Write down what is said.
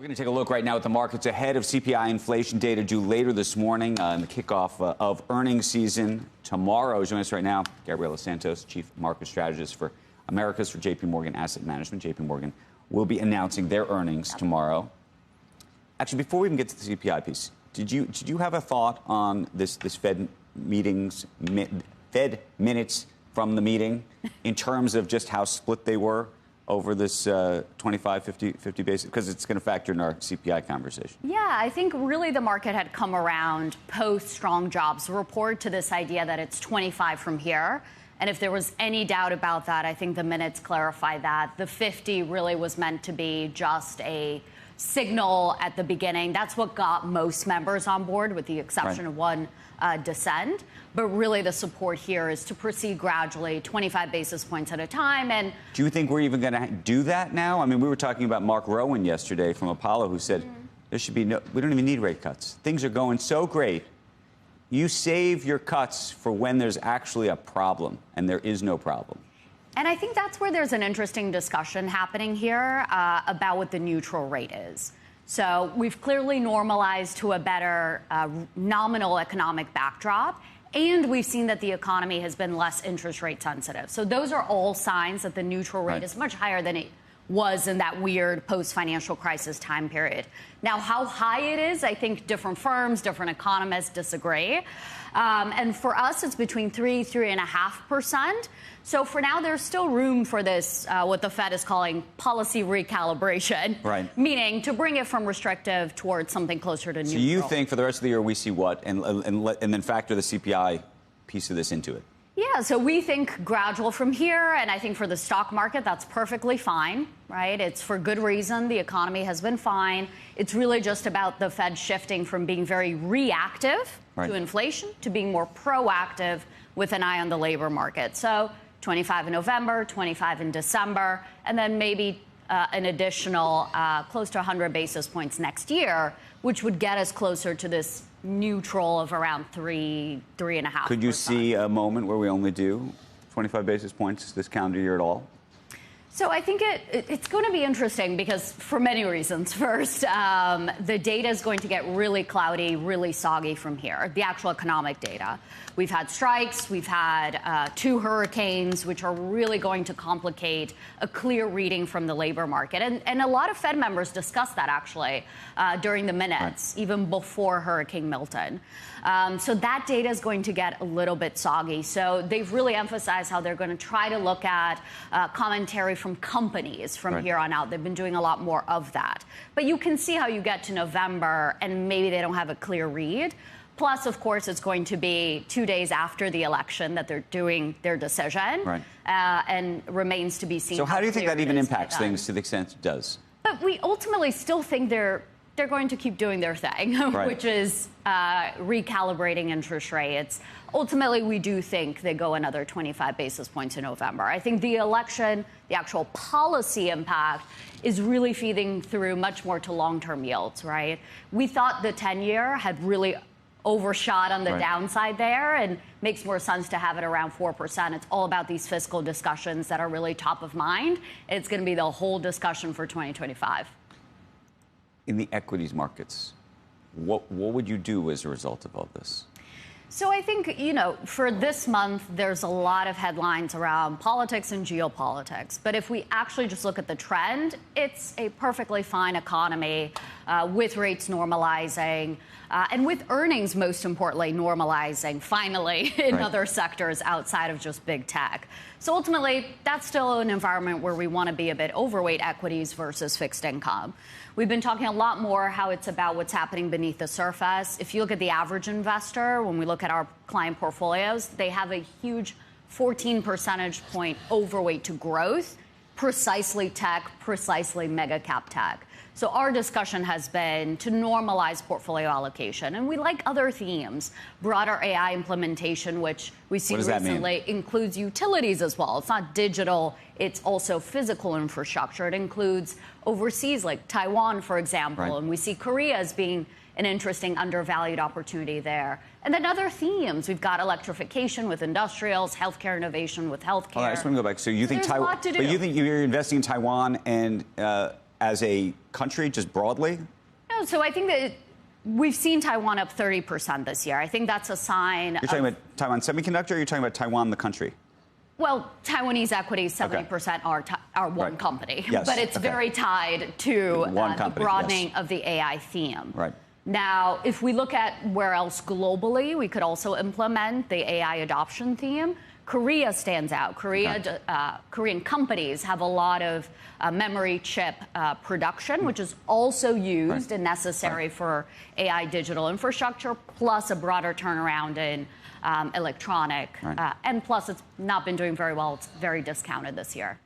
We're going to take a look right now at the markets ahead of CPI inflation data due later this morning in the kickoff of earnings season tomorrow. Joining us right now, Gabriela Santos, Chief Market Strategist for Americas for JPMorgan Asset Management. JPMorgan will be announcing their earnings tomorrow. Actually, before we even get to the CPI piece, did you have a thought on this Fed minutes from the meeting in terms of just how split they were over this 25, 50 basis, because it's going to factor in our CPI conversation? Yeah, I think really the market had come around post-strong jobs report to this idea that it's 25 from here. And if there was any doubt about that, I think the minutes clarify that. The 50 really was meant to be just a signal at the beginning. That's what got most members on board, with the exception of one dissent. But really the support here is to proceed gradually, 25 basis points at a time. And do you think we're even going to do that now? I mean, we were talking about Mark Rowan yesterday from Apollo, who said there should be we don't even need rate cuts. Things are going so great. You save your cuts for when there's actually a problem, and there is no problem. And I think that's where there's an interesting discussion happening here about what the neutral rate is. So we've clearly normalized to a better nominal economic backdrop, and we've seen that the economy has been less interest rate sensitive. So those are all signs that the neutral rate is much higher than it was in that weird post-financial crisis time period. Now, how high it is, I think different firms, different economists disagree. And for us, it's between 3.5%. So for now, there's still room for this, what the Fed is calling policy recalibration, meaning to bring it from restrictive towards something closer to neutral. So you think for the rest of the year we see what, and then factor the CPI piece of this into it? Yeah, so we think gradual from here, and I think for the stock market, that's perfectly fine, right? It's for good reason. The economy has been fine. It's really just about the Fed shifting from being very reactive to inflation to being more proactive with an eye on the labor market. So 25 in November, 25 in December, and then maybe an additional close to 100 basis points next year, which would get us closer to this neutral of around 3.5%. Could you see a moment where we only do 25 basis points this calendar year at all? So I think it's going to be interesting because for many reasons. First, the data is going to get really cloudy, really soggy from here, the actual economic data. We've had strikes, we've had 2 hurricanes, which are really going to complicate a clear reading from the labor market. And a lot of Fed members discussed that, actually, during the minutes, even before Hurricane Milton. So that data is going to get a little bit soggy. So they've really emphasized how they're going to try to look at commentary from companies from here on out. They've been doing a lot more of that. But you can see how you get to November and maybe they don't have a clear read. Plus, of course, it's going to be 2 days after the election that they're doing their decision, and remains to be seen. So how do you think that even impacts things to the extent it does? But we ultimately still think they're going to keep doing their thing, which is recalibrating interest rates. Ultimately, we do think they go another 25 basis points in November. I think the election, the actual policy impact, is really feeding through much more to long-term yields, right? We thought the 10-year had really overshot on the downside there, and makes more sense to have it around 4%. It's all about these fiscal discussions that are really top of mind. It's going to be the whole discussion for 2025. In the equities markets, what would you do as a result of all this? So I think, for this month, there's a lot of headlines around politics and geopolitics. But if we actually just look at the trend, it's a perfectly fine economy with rates normalizing and with earnings, most importantly, normalizing finally in other sectors outside of just big tech. So ultimately, that's still an environment where we want to be a bit overweight equities versus fixed income. We've been talking a lot more how it's about what's happening beneath the surface. If you look at the average investor, when we look at our client portfolios, they have a huge 14 percentage point overweight to growth, precisely tech, precisely mega cap tech. So our discussion has been to normalize portfolio allocation. And we like other themes. Broader AI implementation, which we see recently, includes utilities as well. It's not digital. It's also physical infrastructure. It includes overseas, like Taiwan, for example. And we see Korea as being an interesting undervalued opportunity there. And then other themes. We've got electrification with industrials, healthcare innovation with healthcare. I just want to go back. So you think Taiwan, but you think you're investing in Taiwan and as a country, just broadly? No, so I think that we've seen Taiwan up 30% this year. I think that's a sign. You're talking about Taiwan Semiconductor, or you're talking about Taiwan, the country? Well, Taiwanese equities, 70% are one company, but it's very tied to the broadening of the AI theme. Right. Now, if we look at where else globally we could also implement the AI adoption theme, Korea stands out. Korean companies have a lot of memory chip production, which is also used and necessary for AI digital infrastructure, plus a broader turnaround in electronic. And plus, it's not been doing very well. It's very discounted this year.